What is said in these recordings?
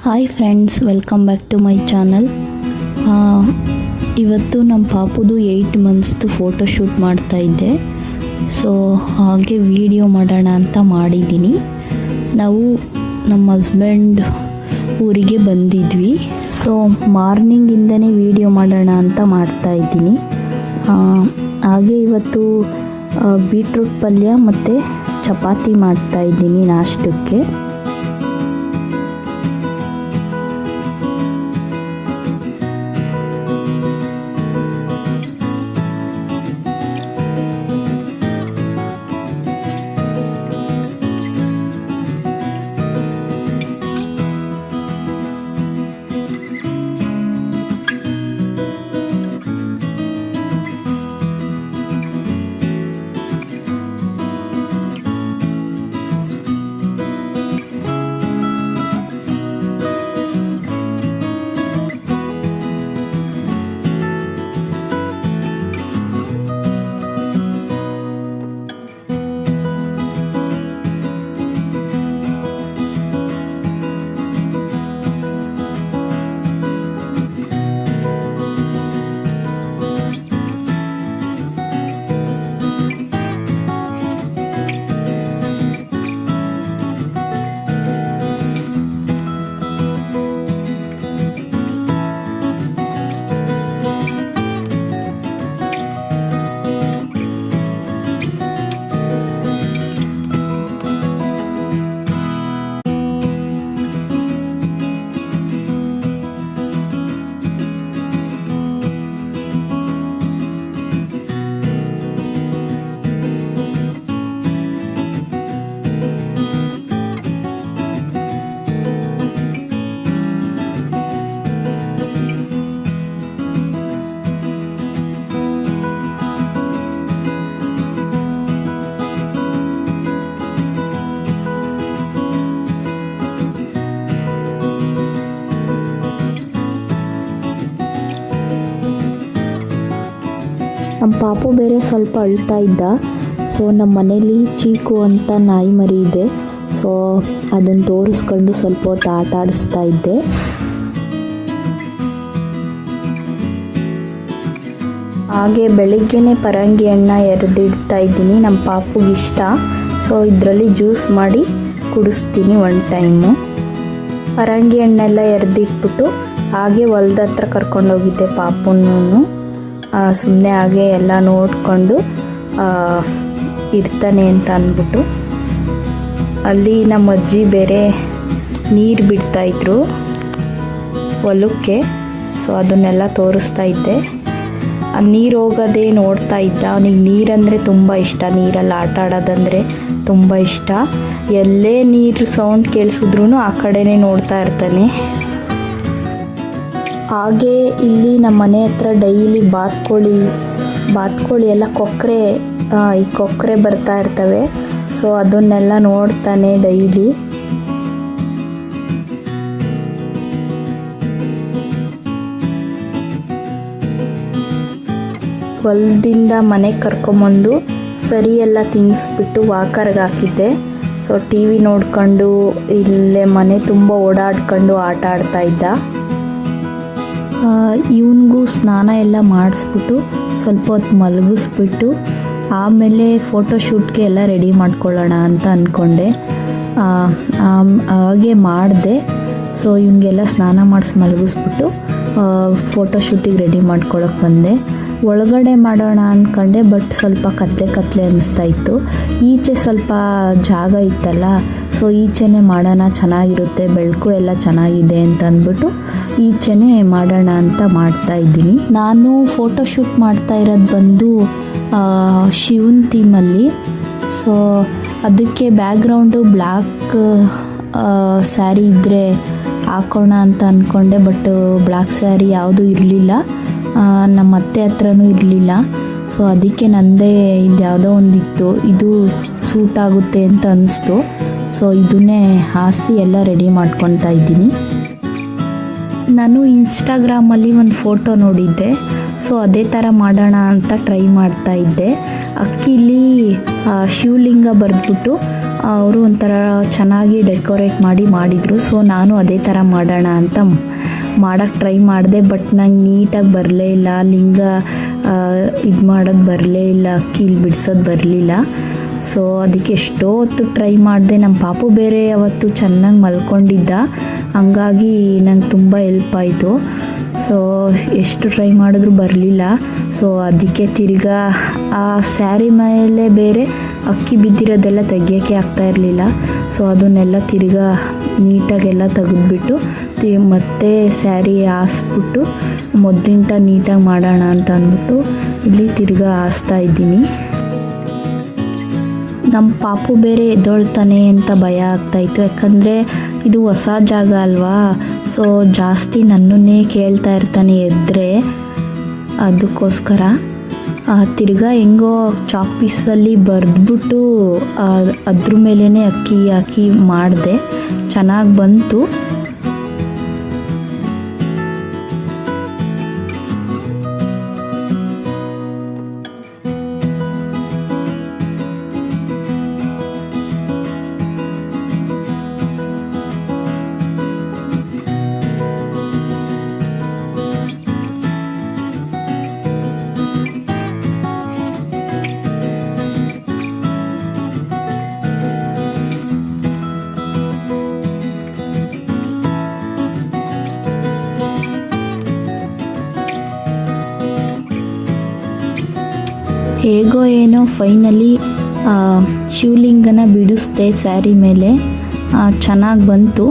Hi friends, welcome back to my channel. ಇವತ್ತು ನಮ್ಮ ಪಾಪುದು 8 ಮಂತ್ಸ್ದು ಫೋಟೋಶೂಟ್ ಮಾಡ್ತಾಯಿದ್ದೆ. ಸೊ ಹಾಗೆ ವಿಡಿಯೋ ಮಾಡೋಣ ಅಂತ ಮಾಡಿದ್ದೀನಿ. ನಾವು ನಮ್ಮ ಹಸ್ಬೆಂಡ್ ಊರಿಗೆ ಬಂದಿದ್ವಿ. ಸೊ ಮಾರ್ನಿಂಗಿಂದನೇ ವಿಡಿಯೋ ಮಾಡೋಣ ಅಂತ ಮಾಡ್ತಾಯಿದ್ದೀನಿ. ಹಾಗೆ ಇವತ್ತು ಬೀಟ್ರೂಟ್ ಪಲ್ಯ ಮತ್ತು ಚಪಾತಿ ಮಾಡ್ತಾಯಿದ್ದೀನಿ ನಾಷ್ಟಕ್ಕೆ. ನಮ್ಮ ಪಾಪು ಬೇರೆ ಸ್ವಲ್ಪ ಅಳ್ತಾ ಇದ್ದ. ಸೊ ನಮ್ಮ ಮನೇಲಿ ಚೀಕು ಅಂತ ನಾಯಿ ಮರಿ ಇದೆ. ಸೊ ಅದನ್ನು ತೋರಿಸ್ಕೊಂಡು ಸ್ವಲ್ಪ ಹೊತ್ತು ಆಟ ಆಡಿಸ್ತಾ ಇದ್ದೆ. ಹಾಗೆ ಬೆಳಿಗ್ಗೆನೇ ಪರಂಗಿ ಹಣ್ಣು ಎರೆದಿಡ್ತಾ ಇದ್ದೀನಿ. ನಮ್ಮ ಪಾಪುಗೆ ಇಷ್ಟ. ಸೊ ಇದರಲ್ಲಿ ಜ್ಯೂಸ್ ಮಾಡಿ ಕುಡಿಸ್ತೀನಿ ಒಂದು ಟೈಮು. ಪರಂಗಿ ಹಣ್ಣೆಲ್ಲ ಎರೆದಿಟ್ಬಿಟ್ಟು ಹಾಗೆ ಹೊಲ್ದ ಹತ್ರ ಕರ್ಕೊಂಡೋಗಿದ್ದೆ ಪಾಪುನೂ. ಸುಮ್ಮನೆ ಹಾಗೆ ಎಲ್ಲ ನೋಡಿಕೊಂಡು ಇರ್ತಾನೆ ಅಂತ ಅಂದ್ಬಿಟ್ಟು. ಅಲ್ಲಿ ನಮ್ಮ ಅಜ್ಜಿ ಬೇರೆ ನೀರು ಬಿಡ್ತಾಯಿದ್ರು ಹೊಲಕ್ಕೆ. ಸೊ ಅದನ್ನೆಲ್ಲ ತೋರಿಸ್ತಾ ಇದ್ದೆ. ಆ ನೀರು ಹೋಗೋದೇ ನೋಡ್ತಾ ಇದ್ದ. ಅವನಿಗೆ ನೀರಂದರೆ ತುಂಬ ಇಷ್ಟ. ನೀರಲ್ಲಿ ಆಟ ಆಡೋದಂದರೆ ತುಂಬ ಇಷ್ಟ. ಎಲ್ಲೇ ನೀರು ಸೌಂಡ್ ಕೇಳಿಸಿದ್ರೂ ಆ ಕಡೆನೇ ನೋಡ್ತಾ ಇರ್ತಾನೆ. ಹಾಗೆ ಇಲ್ಲಿ ನಮ್ಮ ಮನೆ ಹತ್ರ ಡೈಲಿ ಬಾತ್ಕೋಳಿ ಎಲ್ಲ ಈ ಕೊಕ್ಕರೆ ಬರ್ತಾ ಇರ್ತವೆ. ಸೊ ಅದನ್ನೆಲ್ಲ ನೋಡ್ತಾನೆ ಡೈಲಿ. ಹೊಲದಿಂದ ಮನೆಗೆ ಕರ್ಕೊಂಬಂದು ಸರಿ ಎಲ್ಲ ತಿನ್ನಿಸ್ಬಿಟ್ಟು ವಾಕರ್ಗೆ ಹಾಕಿದ್ದೆ. ಸೊ ಟಿ ವಿ ನೋಡ್ಕೊಂಡು ಇಲ್ಲೇ ಮನೆ ತುಂಬ ಓಡಾಡ್ಕೊಂಡು ಆಟ ಆಡ್ತಾ ಇದ್ದ. ಇವನಿಗೂ ಸ್ನಾನ ಎಲ್ಲ ಮಾಡಿಸ್ಬಿಟ್ಟು ಸ್ವಲ್ಪ ಹೊತ್ತು ಮಲಗಿಸ್ಬಿಟ್ಟು ಆಮೇಲೆ ಫೋಟೋಶೂಟ್ಗೆ ಎಲ್ಲ ರೆಡಿ ಮಾಡ್ಕೊಳ್ಳೋಣ ಅಂತ ಅಂದ್ಕೊಂಡೆ. ಹಾಗೆ ಮಾಡಿದೆ. ಸೊ ಇವನಿಗೆಲ್ಲ ಸ್ನಾನ ಮಾಡಿಸಿ ಮಲಗಿಸ್ಬಿಟ್ಟು ಫೋಟೋಶೂಟಿಗೆ ರೆಡಿ ಮಾಡ್ಕೊಳ್ಳೋಕೆ ಬಂದೆ. ಒಳಗಡೆ ಮಾಡೋಣ ಅಂದ್ಕೊಂಡೆ, ಬಟ್ ಸ್ವಲ್ಪ ಕತ್ಲೆ ಅನ್ನಿಸ್ತಾ ಇತ್ತು. ಈಚೆ ಸ್ವಲ್ಪ ಜಾಗ ಇತ್ತಲ್ಲ, ಸೊ ಈಚೆನೇ ಮಾಡೋಣ, ಚೆನ್ನಾಗಿರುತ್ತೆ, ಬೆಳಕು ಎಲ್ಲ ಚೆನ್ನಾಗಿದೆ ಅಂತ ಅಂದ್ಬಿಟ್ಟು ಈಚೆನೇ ಮಾಡೋಣ ಅಂತ ಮಾಡ್ತಾಯಿದ್ದೀನಿ. ನಾನು ಫೋಟೋಶೂಟ್ ಮಾಡ್ತಾ ಇರೋದು ಬಂದು ಶಿವನ್ ಥೀಮಲ್ಲಿ. ಸೊ ಅದಕ್ಕೆ ಬ್ಯಾಕ್ಗ್ರೌಂಡು ಬ್ಲ್ಯಾಕ್ ಸ್ಯಾರಿ ಇದ್ದರೆ ಹಾಕೋಣ ಅಂತ ಅಂದ್ಕೊಂಡೆ. ಬಟ್ ಬ್ಲ್ಯಾಕ್ ಸ್ಯಾರಿ ಯಾವುದೂ ಇರಲಿಲ್ಲ, ನಮ್ಮ ಅತ್ತೆ ಹತ್ರನೂ ಇರಲಿಲ್ಲ. ಸೊ ಅದಕ್ಕೆ ನನ್ನದೇ ಇದು ಯಾವುದೋ ಒಂದಿತ್ತು, ಇದು ಸೂಟ್ ಆಗುತ್ತೆ ಅಂತ ಅನ್ನಿಸ್ತು. ಸೊ ಇದನ್ನೇ ಹಾಸಿ ಎಲ್ಲ ರೆಡಿ ಮಾಡ್ಕೊತಾ ಇದ್ದೀನಿ. ನಾನು ಇನ್ಸ್ಟಾಗ್ರಾಮಲ್ಲಿ ಒಂದು ಫೋಟೋ ನೋಡಿದ್ದೆ. ಸೊ ಅದೇ ಥರ ಮಾಡೋಣ ಅಂತ ಟ್ರೈ ಮಾಡ್ತಾ ಇದ್ದೆ. ಅಕ್ಕಿಲಿ ಶಿವಲಿಂಗ ಬರೆದ್ಬಿಟ್ಟು ಅವರು ಒಂಥರ ಚೆನ್ನಾಗಿ ಡೆಕೋರೇಟ್ ಮಾಡಿದರು. ಸೊ ನಾನು ಅದೇ ಥರ ಮಾಡೋಣ ಅಂತ ಮಾಡೋಕ್ಕೆ ಟ್ರೈ ಮಾಡಿದೆ. ಬಟ್ ನಂಗೆ ನೀಟಾಗಿ ಬರಲೇ ಇಲ್ಲ, ಲಿಂಗ ಇದು ಮಾಡೋದು ಬರಲೇ ಇಲ್ಲ, ಅಕ್ಕಿಲಿ ಬಿಡಿಸೋದು ಬರಲಿಲ್ಲ. ಸೊ ಅದಕ್ಕೆ ಎಷ್ಟೋ ಹೊತ್ತು ಟ್ರೈ ಮಾಡಿದೆ. ನಮ್ಮ ಪಾಪು ಬೇರೆ ಅವತ್ತು ಚೆನ್ನಾಗಿ ಮಲ್ಕೊಂಡಿದ್ದ, ಹಂಗಾಗಿ ನಂಗೆ ತುಂಬ ಹೆಲ್ಪ್ ಆಯಿತು. ಸೊ ಎಷ್ಟು ಟ್ರೈ ಮಾಡಿದ್ರೂ ಬರಲಿಲ್ಲ. ಸೊ ಅದಕ್ಕೆ ತಿರ್ಗಾ ಆ ಸ್ಯಾರಿ ಮೇಲೆ ಬೇರೆ ಅಕ್ಕಿ ಬಿದ್ದಿರೋದೆಲ್ಲ ತೆಗಿಯೋಕ್ಕೆ ಆಗ್ತಾಯಿರಲಿಲ್ಲ. ಸೊ ಅದನ್ನೆಲ್ಲ ತಿರ್ಗಾ ನೀಟಾಗೆಲ್ಲ ತೆಗೆದ್ಬಿಟ್ಟು ಮತ್ತೆ ಸ್ಯಾರಿ ಹಾಸ್ಬಿಟ್ಟು ಮೊದಲಿಂಟ ನೀಟಾಗಿ ಮಾಡೋಣ ಅಂತ ಅಂದ್ಬಿಟ್ಟು ಇಲ್ಲಿ ತಿರ್ಗಾ ಹಾಸ್ತಾ ಇದ್ದೀನಿ. ನಮ್ಮ ಪಾಪು ಬೇರೆ ಎದ್ದೊಳ್ತಾನೆ ಅಂತ ಭಯ ಆಗ್ತಾಯಿತ್ತು, ಯಾಕಂದರೆ ಇದು ಹೊಸ ಜಾಗ ಅಲ್ವಾ. ಸೊ ಜಾಸ್ತಿ ನನ್ನನ್ನೇ ಕೇಳ್ತಾ ಇರ್ತಾನೆ ಎದ್ದರೆ, ಅದಕ್ಕೋಸ್ಕರ ತಿರ್ಗಾ ಹೆಂಗೋ ಚಾಕ್ ಪೀಸಲ್ಲಿ ಬರೆದ್ಬಿಟ್ಟು ಅದ್ರ ಮೇಲೇ ಅಕ್ಕಿ ಹಾಕಿ ಮಾಡಿದೆ, ಚೆನ್ನಾಗಿ ಬಂತು. ಹೇಗೋ ಏನೋ ಫೈನಲಿ ಶಿವಲಿಂಗನ ಬಿಡಿಸ್ದೆ ಸ್ಯಾರಿ ಮೇಲೆ, ಚೆನ್ನಾಗಿ ಬಂತು.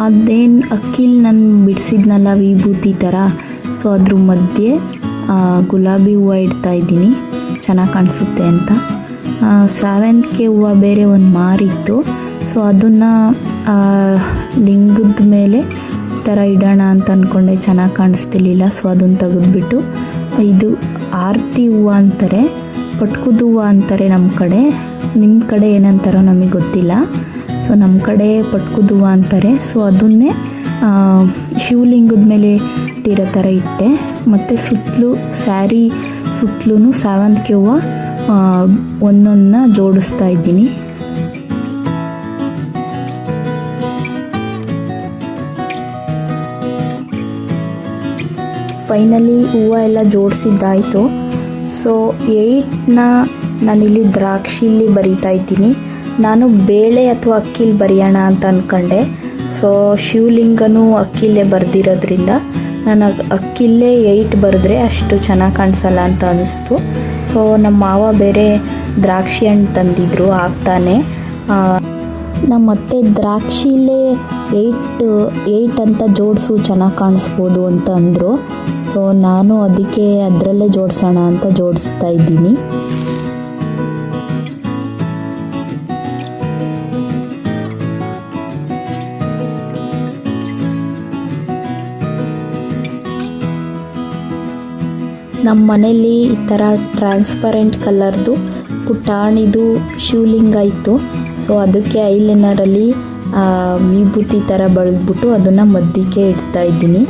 ಅದೇನು ಅಕ್ಕಿಲಿ ನಾನು ಬಿಡಿಸಿದ್ನಲ್ಲ ವಿಭೂತಿ ಥರ, ಸೊ ಅದ್ರ ಮಧ್ಯೆ ಗುಲಾಬಿ ಹೂವು ಇಡ್ತಾ ಇದ್ದೀನಿ, ಚೆನ್ನಾಗಿ ಕಾಣಿಸುತ್ತೆ ಅಂತ. ಸೇವಂತಿಗೆ ಹೂವು ಬೇರೆ ಒಂದು ಮಾರಿತ್ತು, ಸೊ ಅದನ್ನು ಲಿಂಗದ ಮೇಲೆ ಥರ ಇಡೋಣ ಅಂತ ಅಂದ್ಕೊಂಡೆ, ಚೆನ್ನಾಗಿ ಕಾಣಿಸ್ತಿರ್ಲಿಲ್ಲ. ಸೊ ಅದನ್ನು ತೆಗೆದ್ಬಿಟ್ಟು ಇದು ಆರತಿ ಹೂವು ಅಂತಾರೆ, ಪಟ್ಕದ ಹೂವು ಅಂತಾರೆ ನಮ್ಮ ಕಡೆ, ನಿಮ್ಮ ಕಡೆ ಏನಂತಾರೋ ನಮಗೆ ಗೊತ್ತಿಲ್ಲ. ಸೊ ನಮ್ಮ ಕಡೆ ಪಟ್ಕದ ಹೂವು ಅಂತಾರೆ. ಸೊ ಅದನ್ನೇ ಶಿವಲಿಂಗದ ಮೇಲೆ ಇಟ್ಟಿರೋ ಥರ ಇಟ್ಟೆ. ಮತ್ತು ಸುತ್ತಲೂ ಸ್ಯಾರಿ ಸುತ್ತಲೂ ಸೇವಂತಿಗೆ ಹೂವು ಒಂದೊಂದನ್ನ ಜೋಡಿಸ್ತಾ ಇದ್ದೀನಿ. ಫೈನಲಿ ಹೂವು ಎಲ್ಲ ಜೋಡಿಸಿದ್ದಾಯಿತು. ಸೊ 8ನ ನಾನಿಲ್ಲಿ ದ್ರಾಕ್ಷಿಲಿ ಬರಿತಾ ಇದ್ದೀನಿ. ನಾನು ಬೇಳೆ ಅಥವಾ ಅಕ್ಕಿಲಿ ಬರೆಯೋಣ ಅಂತ ಅಂದ್ಕೊಂಡೆ. ಸೊ ಶಿವಲಿಂಗನೂ ಅಕ್ಕಿಲೇ ಬರೆದಿರೋದ್ರಿಂದ ನಾನು ಅಕ್ಕಿಲೇ 8 ಬರೆದ್ರೆ ಅಷ್ಟು ಚೆನ್ನಾಗಿ ಕಾಣಿಸಲ್ಲ ಅಂತ ಅನ್ನಿಸ್ತು. ಸೊ ನಮ್ಮ ಮಾವ ಬೇರೆ ದ್ರಾಕ್ಷಿ ಹಣ್ಣು ತಂದಿದ್ರು ಆಗ್ತಾನೆ. ನಮ್ಮ ಅತ್ತೆ ದ್ರಾಕ್ಷಿಲೇ 8 ಅಂತ ಜೋಡಿಸು ಚೆನ್ನಾಗಿ ಕಾಣಿಸ್ಬೋದು ಅಂತ ಅಂದರು. ಸೊ ನಾನು ಅದಕ್ಕೆ ಅದರಲ್ಲೇ ಜೋಡಿಸೋಣ ಅಂತ ಜೋಡಿಸ್ತಾ ಇದ್ದೀನಿ. ನಮ್ಮ ಮನೇಲಿ ಈ ಥರ ಟ್ರಾನ್ಸ್ಪರೆಂಟ್ ಕಲರ್ದು ಪುಟಾಣಿದು ಶಿವಲಿಂಗ ಇತ್ತು. ಸೊ ಅದಕ್ಕೆ ಐಲೈನರಲ್ಲಿ ವಿಭೂತಿ ಥರ ಬಳಿದ್ಬಿಟ್ಟು ಅದನ್ನು ಮಧ್ಯಕ್ಕೆ ಇಡ್ತಾ ಇದ್ದೀನಿ.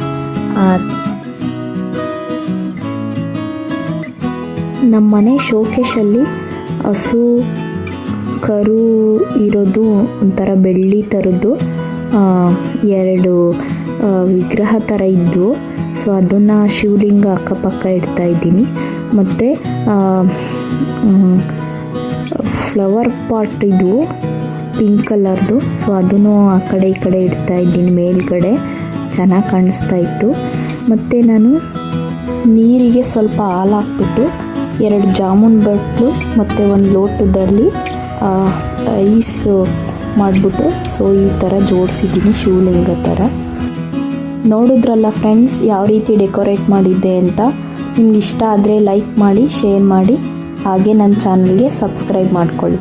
ನಮ್ಮ ಮನೆ ಶೋಕೇಶಲ್ಲಿ ಹಸು ಕರು ಇರೋದು ಒಂಥರ ಬೆಳ್ಳಿ ಥರದ್ದು 2 ವಿಗ್ರಹ ಥರ ಇದ್ದವು. ಸೊ ಅದನ್ನು ಶಿವಲಿಂಗ ಅಕ್ಕಪಕ್ಕ ಇಡ್ತಾ ಇದ್ದೀನಿ. ಮತ್ತು ಫ್ಲವರ್ ಪಾಟ್ ಇದು ಪಿಂಕ್ ಕಲರ್ದು, ಸೊ ಅದನ್ನು ಆ ಕಡೆ ಈ ಕಡೆ ಇಡ್ತಾ ಇದ್ದೀನಿ ಮೇಲ್ಗಡೆ, ಚೆನ್ನಾಗಿ ಕಾಣಿಸ್ತಾ ಇತ್ತು. ಮತ್ತು ನಾನು ನೀರಿಗೆ ಸ್ವಲ್ಪ ಹಾಲು ಹಾಕ್ಬಿಟ್ಟು 2 ಜಾಮೂನ್ ಬಟ್ಲು ಮತ್ತು 1 ಲೋಟದಲ್ಲಿ ಐಸು ಮಾಡಿಬಿಟ್ಟು ಸೊ ಈ ಥರ ಜೋಡಿಸಿದ್ದೀನಿ ಶಿವಲಿಂಗ ಥರ. ನೋಡಿದ್ರಲ್ಲ ಫ್ರೆಂಡ್ಸ್ ಯಾವ ರೀತಿ ಡೆಕೋರೇಟ್ ಮಾಡಿದ್ದೆ ಅಂತ. ನಿಮ್ಗೆ ಇಷ್ಟ ಆದರೆ ಲೈಕ್ ಮಾಡಿ, ಶೇರ್ ಮಾಡಿ, ಹಾಗೆ ನನ್ನ ಚಾನಲ್ಗೆ ಸಬ್ಸ್ಕ್ರೈಬ್ ಮಾಡ್ಕೊಳ್ಳಿ.